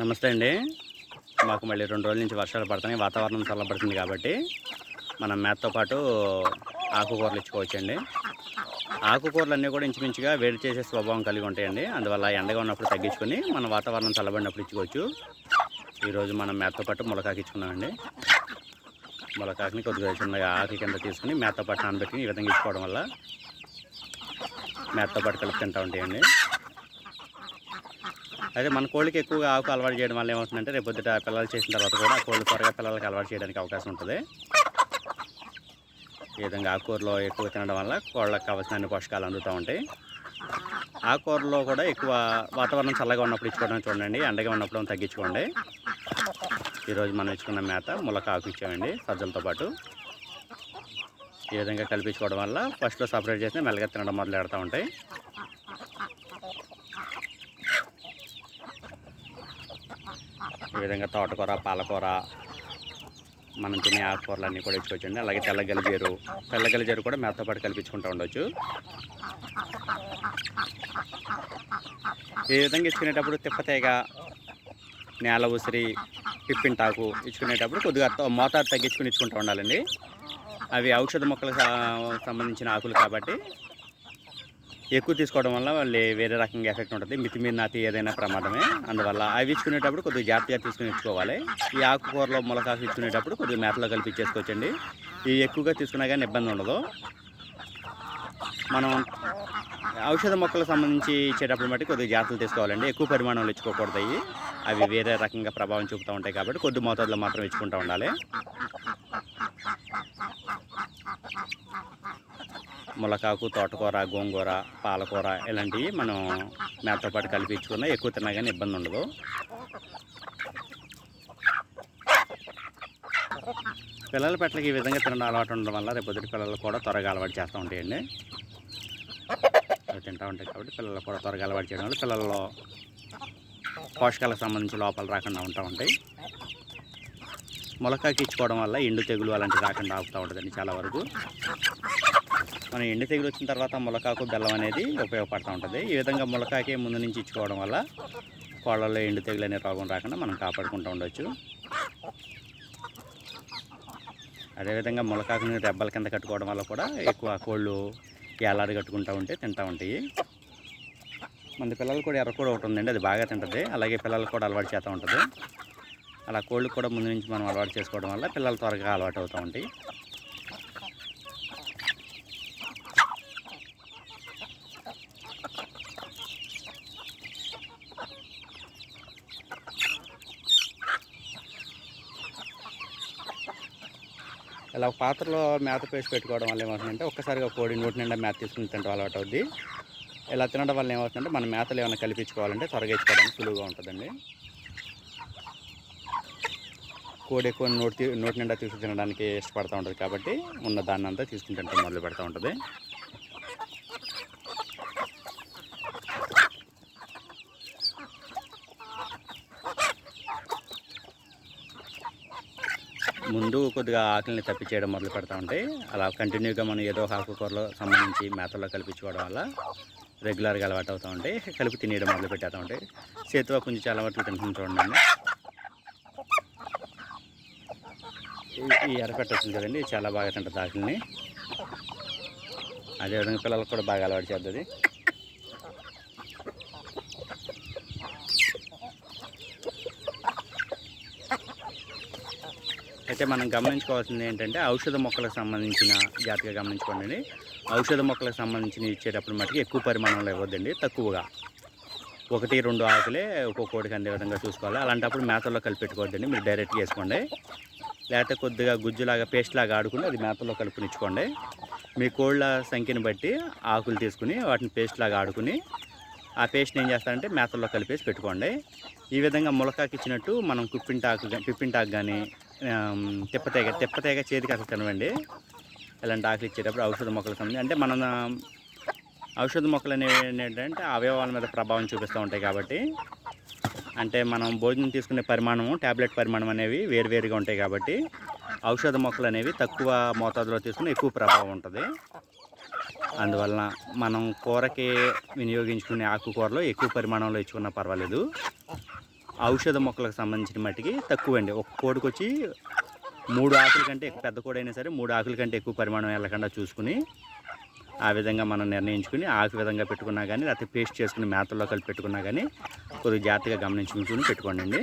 నమస్తే అండి. మాకు మళ్ళీ 2 రోజుల నుంచి వర్షాలు పడుతున్నాయి. వాతావరణం చల్లబడుతుంది కాబట్టి మనం మేతతో పాటు ఆకుకూరలు ఇచ్చుకోవచ్చండి. ఆకుకూరలన్నీ కూడా ఇంచుమించుగా వేడి చేసే స్వభావం కలిగి ఉంటాయండి. అందువల్ల ఎండగా ఉన్నప్పుడు తగ్గించుకొని మనం వాతావరణం చల్లబడినప్పుడు ఇచ్చుకోవచ్చు. ఈరోజు మనం మేతతో పాటు ములకాకు ఇచ్చుకున్నామండి. ములకాకుని కొద్దిగా చిన్నగా ఆకు కింద తీసుకుని మేతతో పాటు నానబెట్టి ఈ విధంగా ఇచ్చుకోవడం వల్ల మేతతో పాటు కలిపి తింటూ ఉంటాయండి. అయితే మన కోళ్ళకి ఎక్కువగా ఆకు అలవాటు చేయడం వల్ల ఏమవుతుందంటే రేపొద్దుట పిల్లలు చేసిన తర్వాత కూడా కోళ్ళు త్వరగా పిల్లలకి అలవాటు చేయడానికి అవకాశం ఉంటుంది. ఈ విధంగా ఆకుకూరలో ఎక్కువ తినడం వల్ల కోళ్ళకి కావాల్సిన అన్ని పోషకాలు అందుతూ ఉంటాయి. ఆకుకూరలో కూడా ఎక్కువ వాతావరణం చల్లగా ఉన్నప్పుడు ఇచ్చుకోవడం చూడండి, ఎండగా ఉన్నప్పుడు తగ్గించుకోండి. ఈరోజు మనం ఇచ్చుకున్న మేత ములకాకు ఇచ్చామండి సజ్జలతో పాటు. ఈ విధంగా కలిపించుకోవడం వల్ల ఫస్ట్లో సపరేట్ చేసి మెల్లగా తినడం మొదలు పెడతా ఉంటాయి. ఈ విధంగా తోటకూర, పాలకూర, మనం తినే ఆకుకూరలు అన్నీ కూడా ఇచ్చుకోవచ్చండి. అలాగే తెల్లగలిజేరు కూడా మేతతో పాటు కల్పించుకుంటూ ఉండొచ్చు. ఈ విధంగా ఇచ్చుకునేటప్పుడు తిప్పతీగ, నేల ఉసిరి, పిప్పింటాకు ఇచ్చుకునేటప్పుడు కొద్దిగా మోతాదు తగ్గించుకుని ఇచ్చుకుంటూ ఉండాలండి. అవి ఔషధ మొక్కలకు సంబంధించిన ఆకులు కాబట్టి ఎక్కువ తీసుకోవడం వల్ల వాళ్ళు వేరే రకంగా ఎఫెక్ట్ ఉంటుంది. మితిమీరినాతి ఏదైనా ప్రమాదమే. అందువల్ల అవి ఇచ్చుకునేటప్పుడు కొద్దిగా జాగ్రత్తగా తీసుకుని ఇచ్చుకోవాలి. ఈ ఆకుకూరలో ములకాకు ఇచ్చుకునేటప్పుడు కొద్దిగా మేతలో కలిపి ఇచ్చేసుకోవచ్చండి. ఇవి ఎక్కువగా తీసుకున్నా కానీ ఇబ్బంది ఉండదు. మనం ఔషధ మొక్కలకు సంబంధించి ఇచ్చేటప్పుడు బట్టి కొద్దిగా జాగ్రత్తలు తీసుకోవాలండి. ఎక్కువ పరిమాణంలో ఇచ్చుకోకూడదు. అవి వేరే రకంగా ప్రభావం చూపుతూ ఉంటాయి కాబట్టి కొద్ది మోతాదులో మాత్రం ఇచ్చుకుంటూ ఉండాలి. ములకాకు, తోటకూర, గోంగూర, పాలకూర ఇలాంటివి మనం మేతతో పాటు కలిపి ఇచ్చుకున్నా ఎక్కువ తిన్నా కానీ ఇబ్బంది ఉండదు. పిల్లల పెట్టలకి ఈ విధంగా తినడం అలవాటు ఉండడం వల్ల రేపొద్దుటి పిల్లలు కూడా త్వరగా అలవాటు చేస్తూ ఉంటాయండి. అవి తింటూ ఉంటాయి కాబట్టి పిల్లలు కూడా త్వరగా అలవాటు చేయడం వల్ల పిల్లల్లో పోషకాలకు సంబంధించి లోపాలు రాకుండా ఉంటూ ఉంటాయి. ములకాకి ఇచ్చుకోవడం వల్ల ఎండు తెగులు అలాంటివి రాకుండా ఆపుతూ ఉంటుందండి చాలా వరకు. మనం ఎండు తెగులు వచ్చిన తర్వాత ములకాకు, బెల్లం అనేది ఉపయోగపడుతూ ఉంటుంది. ఈ విధంగా ములకాకే ముందు నుంచి ఇచ్చుకోవడం వల్ల కోళ్ళల్లో ఎండు తెగులు అనే రోగం రాకుండా మనం కాపాడుకుంటూ ఉండొచ్చు. అదేవిధంగా ములకాకుని రెబ్బల కింద కట్టుకోవడం వల్ల కూడా ఎక్కువ కోళ్ళు ఏలాడి కట్టుకుంటూ ఉంటే తింటూ ఉంటాయి. మన పిల్లలు కూడా ఎర్ర కూడా ఒకటి ఉందండి, అది బాగా తింటుంది. అలాగే పిల్లలు కూడా అలవాటు చేస్తూ ఉంటుంది. అలా కోళ్ళకు కూడా ముందు నుంచి మనం అలవాటు చేసుకోవడం వల్ల పిల్లలు త్వరగా అలవాటు అవుతూ ఉంటాయి. ఇలా పాత్రలో మేత పేసి పెట్టుకోవడం వల్ల ఏమవుతుందంటే ఒక్కసారిగా కోడి నోటి నిండా మేత తీసుకుని తింటాం అలవాటు అవుద్ది. ఇలా తినడం వల్ల ఏమవుతుందంటే మన మేతలు ఏమైనా కలిపించుకోవాలంటే త్వరగా ఇచ్చుకోవడానికి సులువుగా ఉంటుందండి. కోడి ఎక్కువ నోటి నిండా తీసుకుని తినడానికి ఇష్టపడుతూ ఉంటుంది కాబట్టి ఉన్న దాన్ని అంతా తీసుకుని తింటాం మొదలు పెడతా ఉంటుంది. ముందు కొద్దిగా ఆకుల్ని తప్పించేయడం మొదలు పెడతా ఉంటాయి. అలా కంటిన్యూగా మనం ఏదో ఒక ఆకుకూరలో సంబంధించి మేతల్లో కల్పించుకోవడం వల్ల రెగ్యులర్గా అలవాటు అవుతూ ఉంటాయి. కలిపి తినేయడం మొదలు పెట్టేస్తూ ఉంటాయి. చేతిలో కొంచెం చాలా వరకు తింటుంది చూడండి. ఈ ఎర్రపెట్ట వచ్చింది కదండి, చాలా బాగా తింటుంది ఆకుల్ని. అదేవిధంగా పిల్లలకు కూడా బాగా అలవాటు చేస్తుంది. అయితే మనం గమనించుకోవాల్సింది ఏంటంటే ఔషధ మొక్కలకు సంబంధించిన జాతిగా గమనించుకోండి. ఔషధ మొక్కలకు సంబంధించిన ఇచ్చేటప్పుడు మటుకు ఎక్కువ పరిమాణంలో ఇవ్వద్దండి, తక్కువగా 1-2 ఆకులే ఒక్కొక్క కోడికి అందే విధంగా చూసుకోవాలి. అలాంటప్పుడు మేతల్లో కలిపెట్టుకోవద్దండి, మీరు డైరెక్ట్గా వేసుకోండి. లేకపోతే కొద్దిగా గుజ్జులాగా పేస్ట్ లాగా ఆడుకుని అది మేతల్లో కలుపునిచ్చుకోండి. మీ కోళ్ళ సంఖ్యను బట్టి ఆకులు తీసుకుని వాటిని పేస్ట్ లాగా ఆడుకుని ఆ పేస్ట్ని ఏం చేస్తారంటే మేతల్లో కలిపేసి పెట్టుకోండి. ఈ విధంగా ములకాకి ఇచ్చినట్టు మనం పిప్పింటాకు కానీ తిప్పతీగ చేతికి అసలు తినవండి. ఇలాంటి ఆకులు ఇచ్చేటప్పుడు ఔషధ మొక్కలకు సంబంధించి అంటే మన ఔషధ మొక్కలు అనేవి ఏంటంటే అవయవాల మీద ప్రభావం చూపిస్తూ ఉంటాయి కాబట్టి, అంటే మనం భోజనం తీసుకునే పరిమాణము, ట్యాబ్లెట్ పరిమాణం అనేవి వేరువేరుగా ఉంటాయి కాబట్టి ఔషధ మొక్కలు అనేవి తక్కువ మోతాదులో తీసుకుని ఎక్కువ ప్రభావం ఉంటుంది. అందువలన మనం కూరకి వినియోగించుకునే ఆకుకూరలో ఎక్కువ పరిమాణంలో ఇచ్చుకున్నా పర్వాలేదు. ఔషధ మొక్కలకు సంబంధించిన మట్టికి తక్కువండి. ఒక కోడికొచ్చి 3 ఆకుల కంటే పెద్ద కోడైనా సరే 3 ఆకుల కంటే ఎక్కువ పరిమాణం వెళ్ళకుండా చూసుకుని ఆ విధంగా మనం నిర్ణయించుకుని ఆకు విధంగా పెట్టుకున్నా కానీ లేకపోతే పేస్ట్ చేసుకుని మేతల్లో కలిపి పెట్టుకున్నా కానీ కొద్దిగా జాగ్రత్తగా గమనించుకుని పెట్టుకోండి.